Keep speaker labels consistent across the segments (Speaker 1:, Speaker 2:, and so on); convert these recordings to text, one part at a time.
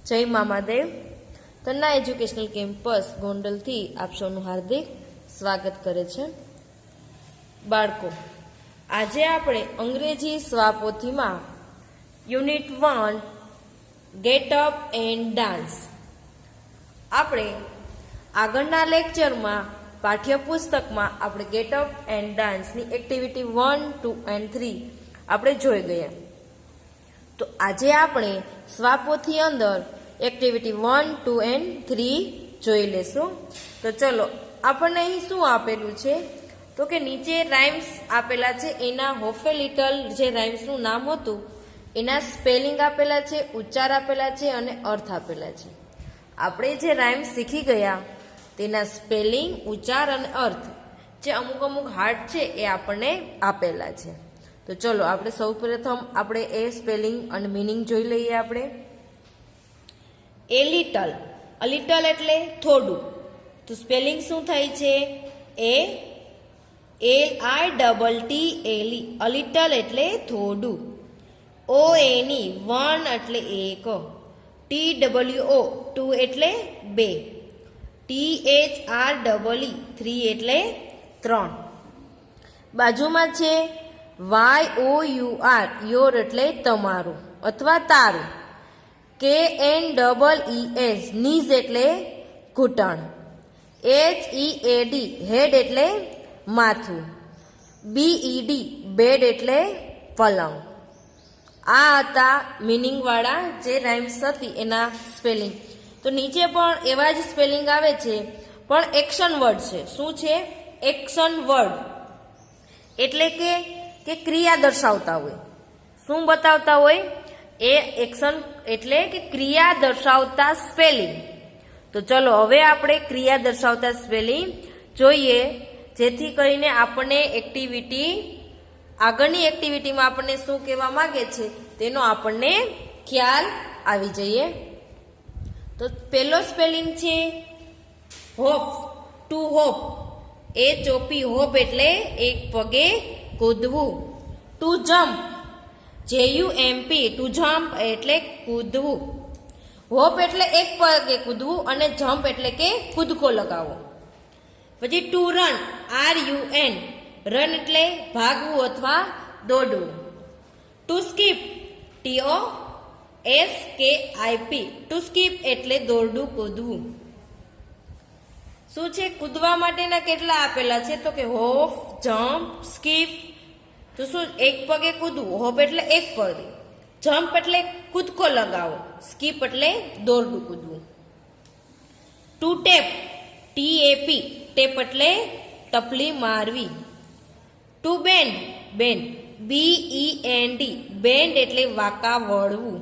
Speaker 1: જય Mamadev. Tanna educational campus ગોંડલથી આપ સૌનું હાર્દિક સ્વાગત કરે છે. બાળકો, આજે આપણે અંગ્રેજી સ્વાપોથીમાં unit 1 get up and dance. આપણે આગળના લેક્ચરમાં પાઠ્યપુસ્તકમાં આપણે ગેટ અપ એન્ડ ડાન્સની એક્ટિવિટી 1, 2 and 3 આપણે જોઈ ગયા. તો આજે આપણે સ્વાપોથી અંદર એક્ટિવિટી 1, 2 and 3 જોઈ લેશું. તો ચલો, આપણને અહીં શું આપેલું છે તો કે નીચે રાઇમ્સ આપેલા છે, એના હોફે લિટલ જે રાઇમ્સનું નામ હતું એના સ્પેલિંગ આપેલા છે, ઉચ્ચાર આપેલા છે અને અર્થ આપેલા છે. આપણે જે રાઇમ્સ શીખી ગયા તેના સ્પેલિંગ, ઉચ્ચાર અને અર્થ જે અમુક અમુક હાર્ડ છે એ આપણને આપેલા છે. તો ચલો આપણે સૌપ્રથમ આપણે એ સ્પેલિંગ અને મિનિંગ જોઈ લઈએ. આપણે એ લિટલ, લિટલ એટલે થોડું. તો સ્પેલિંગ શું થાય છે? LITTLE, લિટલ એટલે થોડું. ONE, વન એટલે એક. TWO, ટુ એટલે બે. THREE, થ્રી એટલે ત્રણ. બાજુમાં છે YOUR, યોર એટલે તમારું અથવા તારું. KNEES, નીઝ એટલે ઘૂંટણ. HEAD, હેડ એટલે માથું. BED, બેડ એટલે પલંગ. આ હતા મિનિંગ વાળા જે રાઇમ્સ હતી એના સ્પેલિંગ. તો નીચે પણ એવા જ સ્પેલિંગ આવે છે, પણ એક્શન વર્ડ છે. શું છે? એક્શન વર્ડ એટલે કે ક્રિયા દર્શાવતા હોય. શું બતાવતા હોય? એ એક્શન એટલે કે ક્રિયા દર્શાવતા સ્પેલિંગ. તો ચલો હવે આપણે ક્રિયા દર્શાવતા સ્પેલિંગ જોઈએ, જેથી કરીને આપણને આગળની એક્ટિવિટીમાં આપણને શું કહેવા માંગે છે તેનો આપણને ખ્યાલ આવી જઈએ. તો પહેલો સ્પેલિંગ છે hop, to hop. HOP, hop એટલે એક પગે કૂદવું. To jump, JUMP, to jump એટલે કૂદવું. હોપ એટલે એક પગે કૂદવું અને જમ્પ એટલે કે કૂદકો લગાવવો. પછી ટુ રન, RUN, રન એટલે ભાગવું અથવા દોડવું. To skip, TOSKIP, to skip એટલે દોડવું, કૂદવું. શું છે? કૂદવા માટેના કેટલા આપેલા છે તો કે હોપ, જમ્પ, સ્કીપ. તો શું? એક પગે કૂદવું. હોપ એટલે એક પગે. જમ્પ એટલે કૂદકો લગાવો. સ્કીપ એટલે દોડવું, કૂદવું. ટુ ટેપ, TAP, ટેપ એટલે ટપલી મારવી. ટુ બેન્ડ, BEND, બેન્ડ એટલે વાંકા વળવું.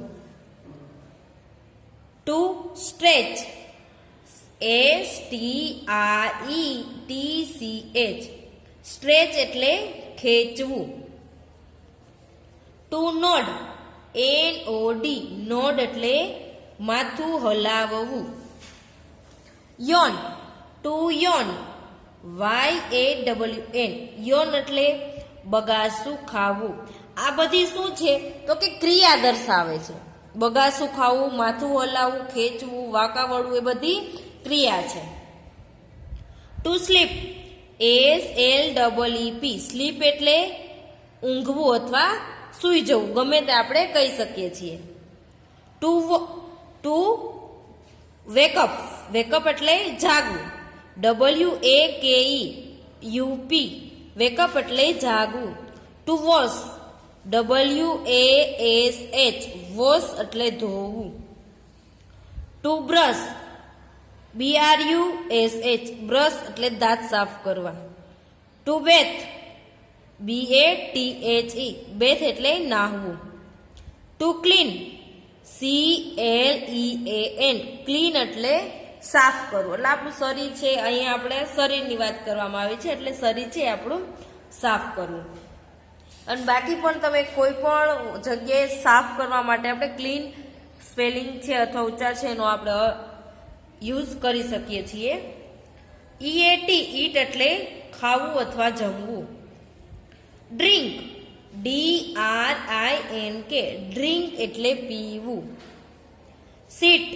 Speaker 1: ટુ સ્ટ્રેચ, STRETCH, સ્ટ્રેચ એટલે ખેંચવું. ટુ નોડ, NOD, નોડ એટલે માથું હલાવવું. યોન, ટુ યોન, YAWN, યોન એટલે બગાસું ખાવું. આ બધી શું છે તો કે ક્રિયા દર્શાવે છે. બગાસું ખાવું, માથું હલાવવું, ખેંચવું, વાંકા વળવું એ બધી ક્રિયા છે. ટુ સ્લીપ, SLEEP, સ્લીપ એટલે ઊંઘવું અથવા સૂઈ જવું, ગમે તે આપણે કહી શકીએ છીએ. ટુ વેકઅપ, વેકઅપ એટલે જાગવું. WAKEUP, વેકઅપ એટલે જાગવું. ટુ વોશ, WASH, વોશ એટલે ધોવું. ટુ બ્રશ, BRUSH, બ્રશ એટલે દાંત સાફ કરવા. ટુ બેથ, BATHE, બેથ એટલે નાહવું. ટુ ક્લીન, CLEAN, ક્લીન એટલે સાફ કરવું. એટલે આપણું શરીર છે, અહીંયા આપણે શરીરની વાત કરવામાં આવી છે, એટલે શરીર છે આપણું સાફ કરવું. અને બાકી પણ તમે કોઈ પણ જગ્યાએ સાફ કરવા માટે આપણે ક્લીન સ્પેલિંગ છે અથવા ઉચ્ચાર છે એનો આપણે યુઝ કરી શકીએ છીએ. EAT, ઈટ એટલે ખાવું અથવા જમવું. ડ્રિંક, DRINK, ડ્રિંક એટલે પીવું. સીટ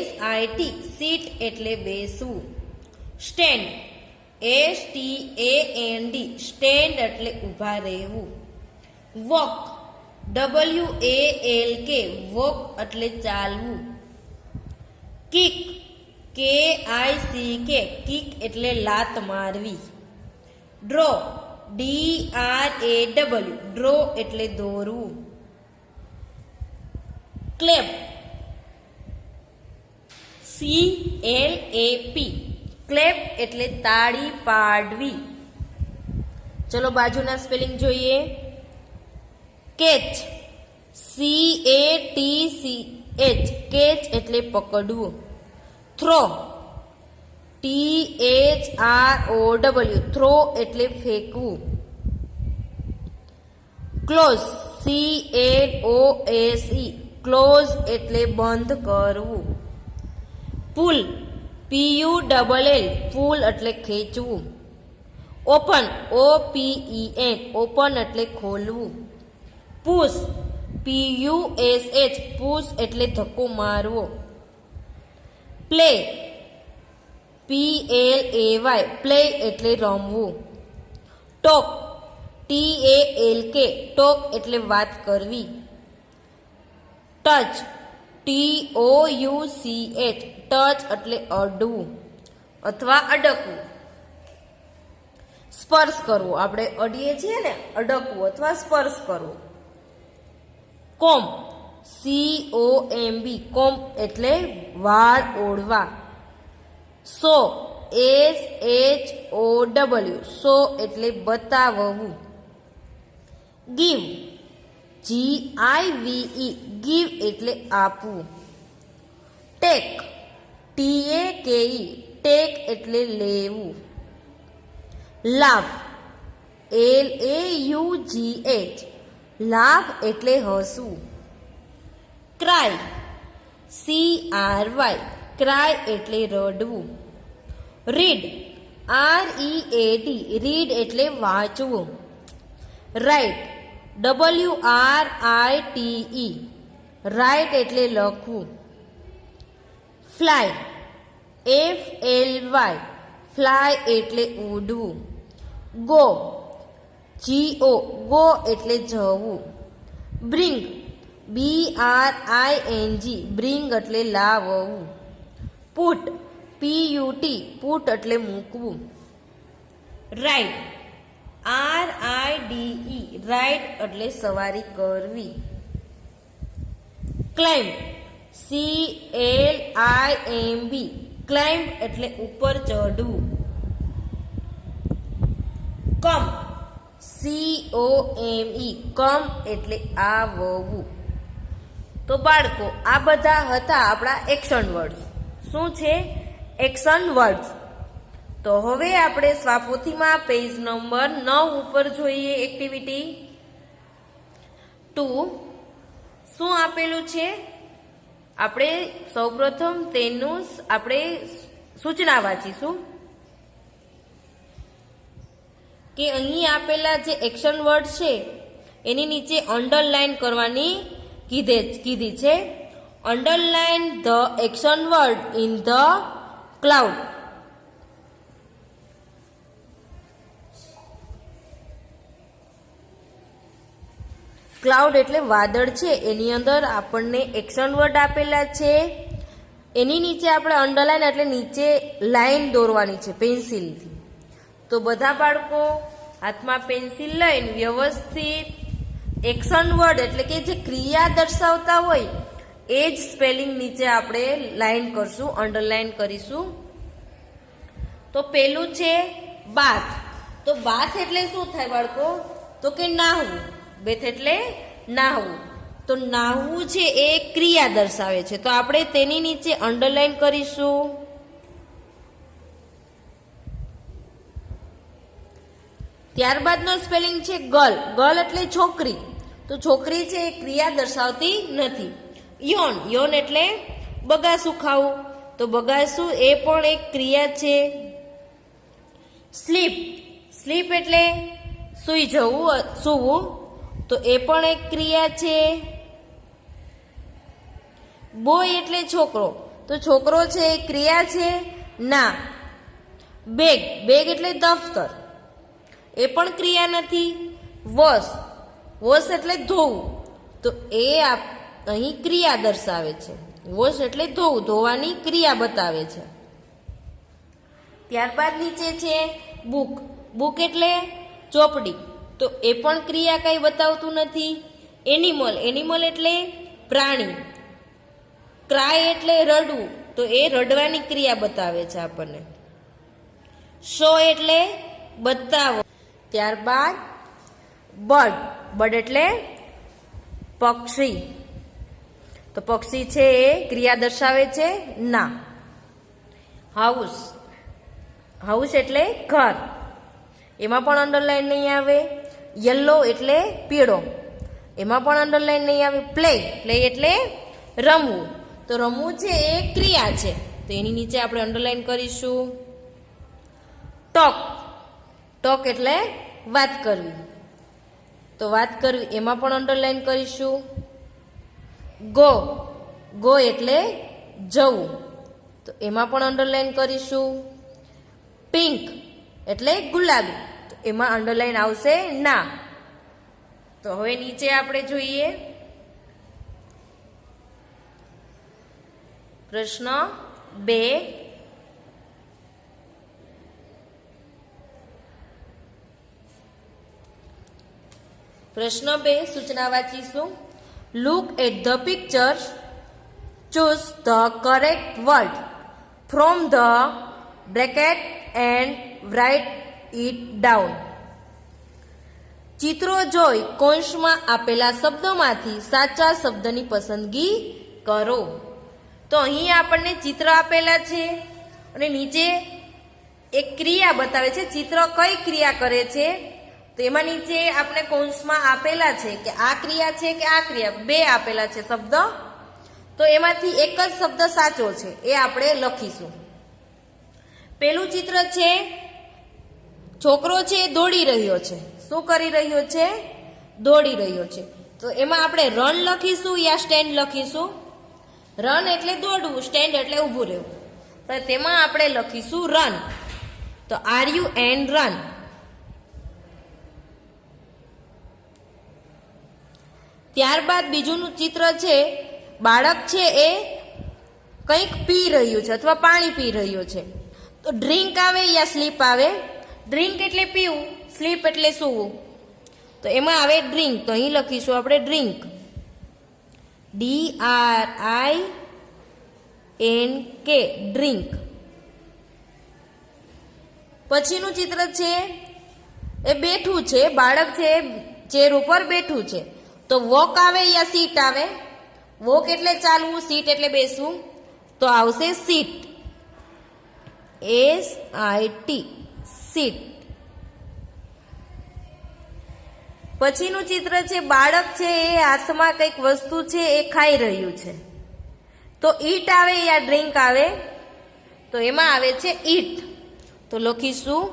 Speaker 1: SIT સીટ એટલે બેસવું. સ્ટેન્ડ STAND સ્ટેન્ડ એટલે ઊભા રહેવું. વોક WALK વોક એટલે ચાલવું. કિક KICK કિક એટલે લાત મારવી. ડ્રો DRAW ડ્રો એટલે દોરવું. ક્લેપ CLAP ક્લેપ એટલે તાળી પાડવી. ચલો બાજુના સ્પેલિંગ જોઈએ. કેચ CATCH કેચ એટલે પકડવું. થ્રો THROW થ્રો એટલે ફેંકવું. ક્લોઝ CLOSE ક્લોઝ એટલે બંધ કરવું. પુલ PULL પુલ એટલે ખેંચવું. ઓપન OPEN ઓપન એટલે ખોલવું. પુશ PUSH પુશ એટલે ધક્કો મારવો. પ્લે PLAY પ્લે એટલે રમવું. ટોક TALK ટોક એટલે વાત કરવી. ટચ TOUCH ટચ એટલે અડવું અથવા અડકવું. સ્પર્શ કરવો આપણે અડીએ છીએ ને, અડકવું અથવા સ્પર્શ કરવો. કોમ્બ COMB કોમ્બ એટલે વાળ ઓળવા. શો SHOW શો એટલે બતાવવું. ગીવ GIVE ગીવ એટલે આપવું. ટેક TAKE ટેક એટલે લેવું. લાફ LAUGH લાફ એટલે હસવું. ક્રાય CRY ક્રાય એટલે રડવું. રીડ READ રીડ એટલે વાંચવું. રાઇટ WRITE રાઇટ એટલે લખવું. ફ્લાય FLY ફ્લાય એટલે ઉડવું. ગો GO એટલે જવું. બ્રિંગ BRING બ્રિંગ એટલે લાવવું. પુટ PUT પુટ એટલે મૂકવું. રાઇડ RIDE રાઇડ એટલે સવારી કરવી. ક્લાઇમ્બ CLIMB ક્લાઇમ્બ એટલે ઉપર ચડવું. કમ COME કમ એટલે આવવું. તો બાળકો આ બધા હતા આપણા એક્શન વર્ડ્સ. શું છે? Action words. તો હવે આપણે સ્વાપોથીમાં પેજ નંબર 9 ઉપર જોઈએ એક્ટિવિટી 2. શું આપેલું છે? આપણે સૌપ્રથમ તેનું આપણે સૂચના વાંચીશું કે અહીં આપેલા જે એક્શન વર્ડ છે એની નીચે અંડરલાઈન કરવાની કીધી છે. Underline the action word in the cloud. Cloud એટલે વાદળ છે, એની અંદર આપણને એક્શન વર્ડ આપેલા છે. એની નીચે આપણે અંડરલાઈન એટલે નીચે લાઈન દોરવાની છે પેન્સિલથી. તો બધા બાળકો હાથમાં પેન્સિલ લઈને વ્યવસ્થિત એક્શન વર્ડ એટલે કે જે ક્રિયા દર્શાવતા હોય એ જ સ્પેલિંગ નીચે આપણે લાઈન કરશું, અંડરલાઈન કરીશું. તો પેલું છે બાથ. તો બાથ એટલે શું થાય બાળકો? તો કે નાહવું. બેથ એટલે નાહવું. તો નાહવું છે એ ક્રિયા દર્શાવે છે, તો આપણે તેની નીચે અંડરલાઈન કરીશું. ત્યારબાદનો સ્પેલિંગ છે ગર્લ. ગર્લ એટલે છોકરી. તો છોકરી છે એ ક્રિયા દર્શાવતી નથી. યોન. યોન એટલે બગાસું ખાવું. તો બગાસું એ પણ એક ક્રિયા છે. સ્લીપ. સ્લીપ એટલે સૂઈ જવું, સૂવું. તો એ પણ એક ક્રિયા છે. બોય એટલે છોકરો, તો છોકરો છે એ ક્રિયા છે? ના. બેગ, બેગ એટલે દફતર, એ પણ ક્રિયા નથી. વોશ, વોશ એટલે ધોવું, તો એ અહીં ક્રિયા દર્શાવે છે. વોશ એટલે ધોવું, ધોવાની ક્રિયા બતાવે છે. ત્યારબાદ નીચે છે બુક, બુક એટલે ચોપડી, તો એ પણ ક્રિયા કઈ બતાવતું નથી. એનિમલ, એનિમલ એટલે પ્રાણી. ક્રાય એટલે રડવું, તો એ રડવાની ક્રિયા બતાવે છે આપણને. શો એટલે બતાવો. ત્યારબાદ બર્ડ, બર્ડ એટલે પક્ષી, તો પક્ષી છે એ ક્રિયા દર્શાવે છે? ના. હાઉસ, હાઉસ એટલે ઘર, એમાં પણ અંડરલાઈન નહીં આવે. યલો એટલે પીળો, એમાં પણ અંડરલાઈન નહીં આવે. પ્લે, પ્લે એટલે રમવું, તો રમવું છે એ ક્રિયા છે, તો એની નીચે આપણે અંડરલાઈન કરીશું. ટોક, ટોક એટલે વાત કરવી, તો વાત કરવી, એમાં પણ અંડરલાઈન કરીશું. ગો, ગો એટલે જવું, તો એમાં પણ અંડરલાઈન કરીશું. પિંક એટલે ગુલાબી, તો એમાં અંડરલાઈન આવશે ના. તો હવે નીચે આપણે જોઈએ પ્રશ્ન 2. પ્રશ્ન 2 સૂચના વાંચીશું. Look at the picture, choose the correct word from the bracket and write it down. ચિત્રો જોઈ કૌંસમાં આપેલા શબ્દોમાંથી સાચા શબ્દની પસંદગી કરો. તો અહીં આપણને ચિત્ર આપેલા છે અને નીચે એક ક્રિયા બતાવે છે. ચિત્ર કઈ ક્રિયા કરે છે? તો એમાં નીચે આપણે કૌંસમાં આપેલા છે કે આ ક્રિયા છે કે આ ક્રિયા, બે આપેલા છે શબ્દ, તો એમાંથી એક જ શબ્દ સાચો છે એ આપણે લખીશું. પેલું ચિત્ર છે, છોકરો છે દોડી રહ્યો છે. શું કરી રહ્યો છે? દોડી રહ્યો છે. તો એમાં આપણે રન લખીશું યા સ્ટેન્ડ લખીશું? રન એટલે દોડવું, સ્ટેન્ડ એટલે ઊભું રહેવું, તો તેમાં આપણે લખીશું રન. તો RUN રન. ત્યારબાદ બીજુંનું ચિત્ર છે, બાળક છે એ કંઈક પી રહ્યું છે અથવા પાણી પી રહ્યો છે. તો ડ્રિંક આવે યા સ્લીપ આવે? ડ્રિંક એટલે પીવું, સ્લીપ એટલે સૂવું, તો એમાં આવે ડ્રિંક, તો અહીં લખીશું આપણે ડ્રિંક. DRINK drink. પછીનું ચિત્ર છે, એ બેઠું છે, બાળક છે ચેર ઉપર બેઠું છે. તો વોક આવે યા સીટ આવે? વોક એટલે ચાલવું, સીટ એટલે બેસવું, તો આવશે સીટ. SIT seat. પછીનું ચિત્ર છે, બાળક છે એ હાથમાં કંઈક વસ્તુ છે એ ખાઈ રહ્યું છે. તો ઈટ આવે યા ડ્રિંક આવે? તો એમાં આવે છે ઈટ, તો લખીશું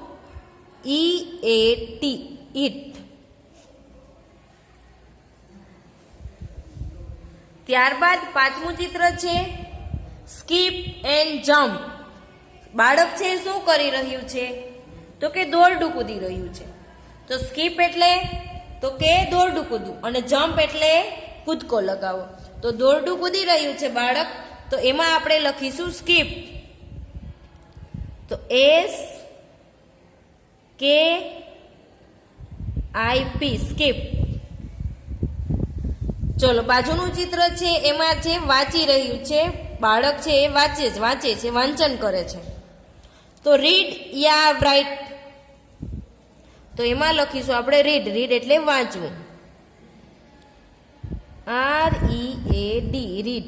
Speaker 1: EAT ઈટ. ત્યારબાદ પાંચમું ચિત્ર છે, સ્કીપ એન્ડ જમ્પ. બાળક છે શું કરી રહ્યું છે? તો કે દોરડું કૂદી રહ્યું છે. તો સ્કીપ એટલે તો કે દોરડું કૂદવું, અને જમ્પ એટલે કૂદકો લગાવો. તો દોરડું કૂદી રહ્યું છે બાળક, તો એમાં આપણે લખીશું સ્કીપ. તો SKIP સ્કીપ. ચલો બાજુનું ચિત્ર છે, એમાં છે વાંચી રહ્યું છે, બાળક છે એ વાંચે છે, વાંચન કરે છે. તો રીડ યા રાઇટ? તો એમાં લખીશું આપણે રીડ. રીડ એટલે વાંચવું, READ રીડ.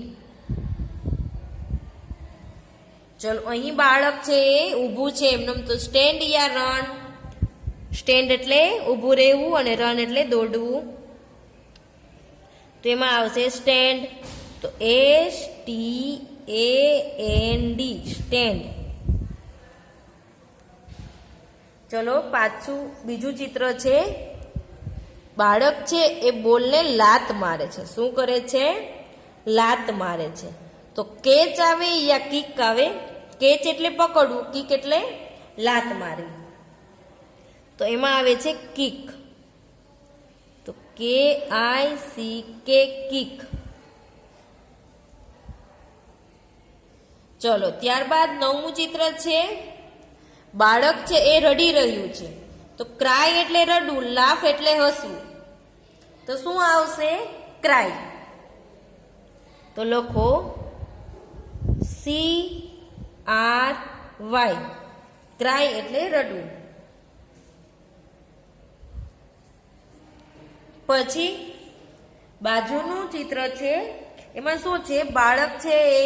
Speaker 1: ચલો અહીં બાળક છે એ ઊભું છે એમનેમ, તો સ્ટેન્ડ યા રન? સ્ટેન્ડ એટલે ઊભું રહેવું અને રન એટલે દોડવું, તો એમાં આવશે સ્ટેન્ડ. તો STAND સ્ટેન્ડ. ચલો પાછું બીજું ચિત્ર છે, બાળક છે એ બોલને લાત મારે છે. શું કરે છે? લાત મારે છે. તો કેચ આવે યા કિક આવે? કેચ એટલે પકડવું, કિક એટલે લાત મારવી. તો એમાં આવે છે કિક. તો KICK કિક. ચલો ત્યારબાદ 9મું ચિત્ર છે. બાળક છે એ રડી રહ્યું છે. તો ક્રાય એટલે રડવું, લાફ એટલે હસવું. તો શું આવશે? ક્રાય. તો લખો CRY. ક્રાય એટલે રડવું. પછી બાજુનું ચિત્ર છે. એમાં શું છે? બાળક છે એ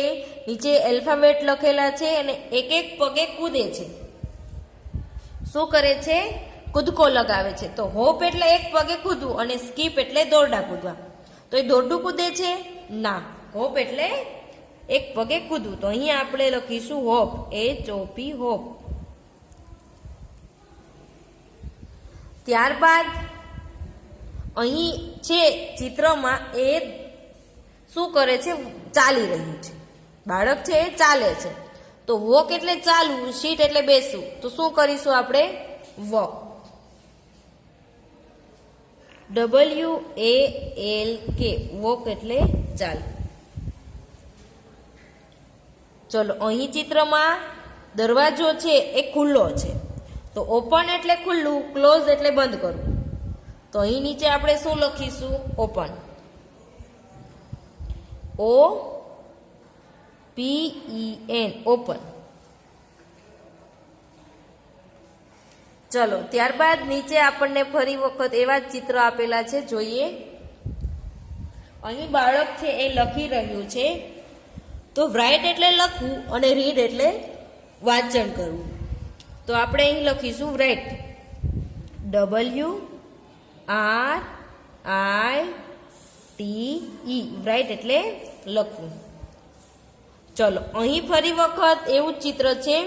Speaker 1: નીચે એલ્ફાબેટ લખેલા છે અને એક એક પગે કૂદે છે. શું કરે છે? કૂદકો લગાવે છે. તો હોપ એટલે એક પગે કૂદવું અને સ્કીપ એટલે દોરડા કૂદવા. તો એ દોરડું કૂદે છે? ના, હોપ એટલે એક પગે કૂદવું. તો અહીંયા આપણે લખીશું હોપ, HOP હોપ. ત્યારબાદ અહીં છે ચિત્રમાં એ શું કરે છે? ચાલી રહ્યું છે. બાળક છે એ ચાલે છે. તો વોક એટલે ચાલવું, સીટ એટલે બેસવું. તો શું કરીશું આપણે? વોક. WALK વોક એટલે ચાલ. ચલો અહીં ચિત્રમાં દરવાજો છે એ ખુલ્લો છે. તો ઓપન એટલે ખુલ્લું, ક્લોઝ એટલે બંધ કરવું. તો અહીં નીચે આપણે શું લખીશું? ઓપન. OPEN open. ચલો ત્યારબાદ નીચે આપણને ફરી વખત એવા જ ચિત્ર આપેલા છે, જોઈએ. અહીં બાળક છે એ લખી રહ્યું છે. તો રાઇટ એટલે લખવું અને રીડ એટલે વાંચન કરવું. તો આપણે અહીં લખીશું રાઇટ. WRITE રાઇટ એટલે લખવું. ચલો અહીં ફરી વખત એવું જ ચિત્ર છે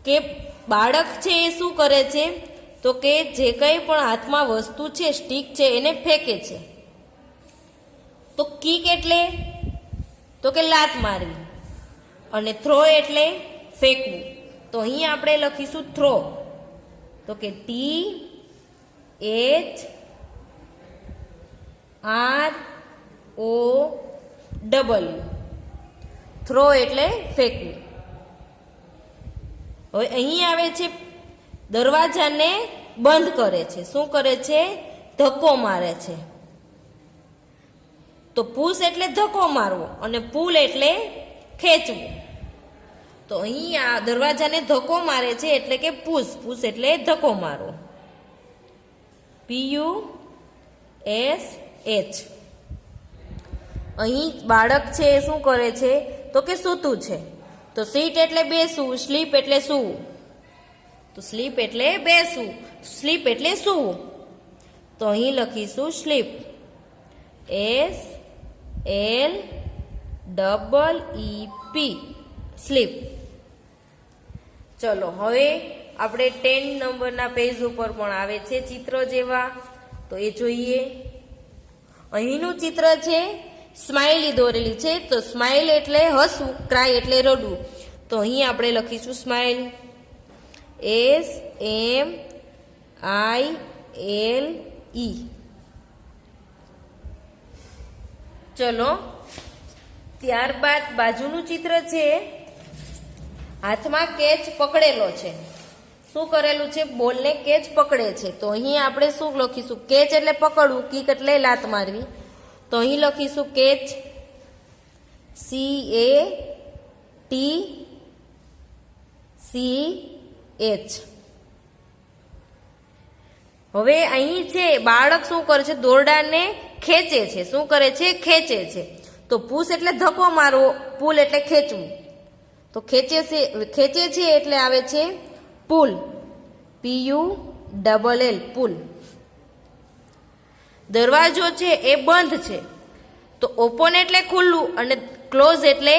Speaker 1: કે બાળક છે એ શું કરે છે? તો કે જે કંઈ પણ હાથમાં વસ્તુ છે, સ્ટીક છે, એને ફેંકે છે. તો કિક એટલે તો કે લાત મારવી અને થ્રો એટલે ફેંકવું. તો અહીં આપણે લખીશું થ્રો. તો કે THROW થ્રો એટલે ફેંકવું. હવે અહીં આવે છે દરવાજાને બંધ કરે છે. શું કરે છે? ધક્કો મારે છે. તો પુશ એટલે ધક્કો મારવો અને પુલ એટલે ખેંચવું. તો અહીં આ દરવાજાને ધક્કો મારે છે એટલે કે પુશ. પુશ એટલે ધક્કો મારવો. PUSH. અહીં બાળક છે એ શું કરે છે? તો કે સૂતું છે. તો સીટ એટલે બેસવું, સ્લીપ એટલે સૂવું. તો સ્લીપ એટલે બેસવું, સ્લીપ એટલે સૂવું. તો અહીં લખીશું સ્લીપ. SLEEP slip. ચલો હવે આપણે 10 નંબરના પેજ ઉપર પણ આવે છે ચિત્ર જેવા. તો એ જોઈએ. અહીંનું ચિત્ર છે સ્માઇલી દોરેલી છે. તો સ્માઇલ એટલે હસવું, ક્રાય એટલે રડવું. તો અહીં આપણે લખીશું સ્માઇલ. SMILE. ચલો ત્યારબાદ બાજુનું ચિત્ર છે. હાથમાં કેચ પકડેલો છે. શું કરેલું છે? બોલને કેચ પકડે છે. તો અહીં આપણે શું લખીશું? કેચ એટલે પકડવું, કિક એટલે લાત મારવી. તો અહીં લખીશું કેચ, CATCH. હવે અહીં છે બાળક શું કરે છે? દોરડાને ખેંચે છે. શું કરે છે? ખેંચે છે. તો પુશ એટલે ધક્કો મારવો, પુલ એટલે ખેંચવું. તો ખેંચે છે એટલે આવે છે પુલ. PULL પુલ. દરવાજો છે એ બંધ છે. તો ઓપન એટલે ખુલ્લું અને ક્લોઝ એટલે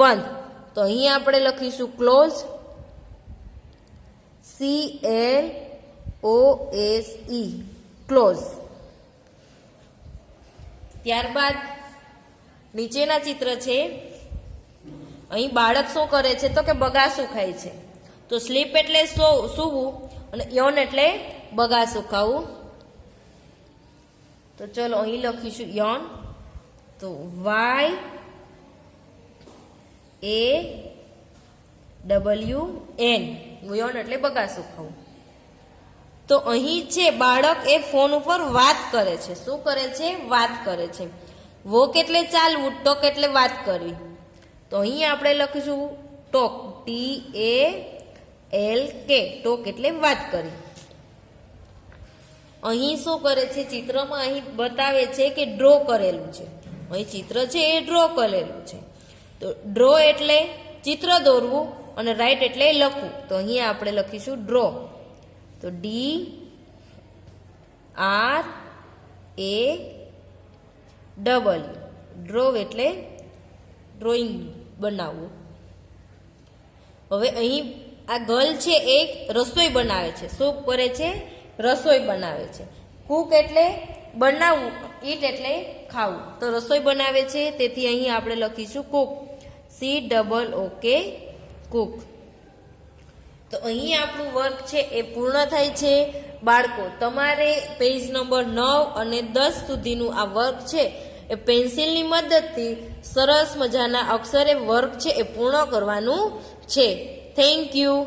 Speaker 1: બંધ. તો અહીં આપણે લખીશું ક્લોઝ. CLOSE close. ત્યારબાદ નીચેના ચિત્ર છે. અહીં બાળક શું કરે છે તો કે બગાસું ખાય છે. તો સ્લીપ એટલે સૂવું અને યન એટલે બગાસું ખાવું. તો ચલો અહીં લખીશું યન. તો YAWN યન એટલે બગાસું ખાવું. તો અહીં છે બાળક એ ફોન ઉપર વાત કરે છે. શું કરે છે? વાત કરે છે. વોક એટલે ચાલવું, ટોક એટલે વાત કરવી. તો અહીં આપણે લખીશું ટોક, TALK, ટોક એટલે વાત કરી. અહીં શું કરે છે? ચિત્રમાં અહીં બતાવે છે કે ડ્રો કરેલું છે. અહીં ચિત્ર છે એ ડ્રો કરેલું છે. તો ડ્રો એટલે ચિત્ર દોરવું અને રાઇટ એટલે લખવું. તો અહીં આપણે લખીશું ડ્રો. તો DRAW, ડ્રો એટલે ડ્રોઈંગ બનાવવું. હવે અહીં આ ગર્લ છે એ રસોઈ બનાવે છે. શું કરે છે? રસોઈ બનાવે છે. કુક એટલે બનાવવું, ઈટ એટલે ખાવું. તો રસોઈ બનાવે છે, તેથી અહીં આપણે લખીશું કુક, COOK, કુક. તો અહીં આપણું વર્ક છે એ પૂર્ણ થાય છે. બાળકો, તમારે પેજ નંબર 9 અને 10 સુધીનું આ વર્ક છે એ પેન્સિલની મદદથી સરસ મજાના અક્ષરે વર્ક છે એ પૂર્ણ કરવાનું છે. Thank you.